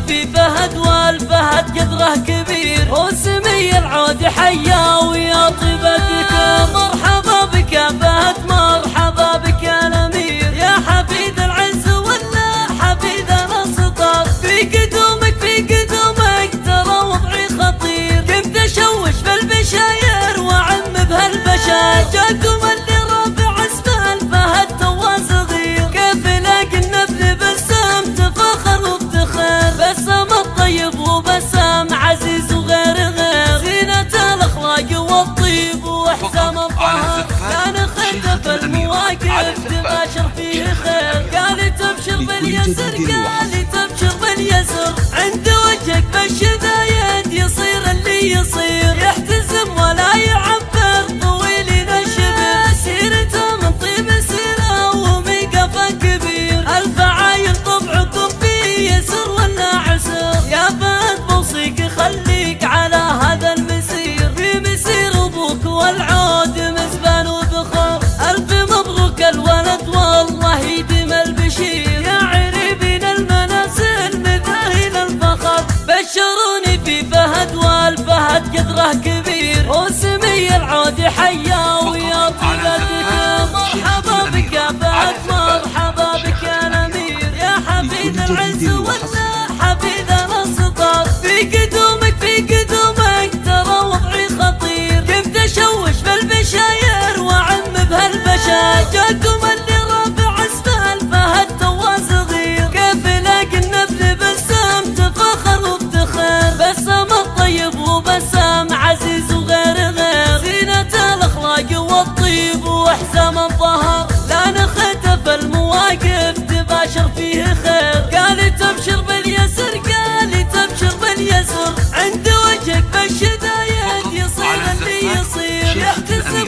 في فهد والفهد قدره كبير، وسمي العود حيا ويا طيبتك. مرحبا بك يا فهد مرحبا بك يا الامير، يا حفيد العز ولا حفيد الاسطار. في قدومك ترى وضعي خطير، كنت اشوش في البشاير واعم بهالبشاير. جاكم اللي رافع اسمه الفهد تو صغير، كيف لاقي النبل بسام تفاخر وافتخر. بسام الطيب وبسام عزيز وغير زينة الاخلاق والطيب واحسام الظهر. كان خلف المواقف تباشر فيه خير، قال تبشر باليسر قال تبشر باليسر. عند وجهك بالشدايد يصير اللي يصير، يحتزم ولا يعبر طويل نشبه. سيرته من طيب سيره وميقفه كبير، الفعايل طبعكم فيه يسر ولا عسر. يا فهد بوصيك خليك على هذا المسير، في مسير ابوك والعود مزبان وذخر. الف مبروك الولد والله يديم البشير، يا عريبين المنازل مذاهل الفخر. بشروني في فهد والفهد قدره كبير، وسمي العود حيا ويا طيبتك. مرحبا بك يا فهد مرحبا بك يا الامير، يا حفيد العز ولا حفيد الاسطار. في قدومك ترى وضعي خطير، كنت اشوش في البشاير واعم بهالبشاير. جاكم اللي رافع اسمه الفهد تو صغير، كيف لاقي النبل بسام تفاخر وافتخر. بسام الطيب وبسام عزيز وغير زينة الاخلاق والطيب واحسام الظهر. لا نختف المواقف تباشر فيه خير، قال تبشر باليسر قال تبشر باليسر. عند وجهك بالشدايد يصير اللي يصير، يحتسب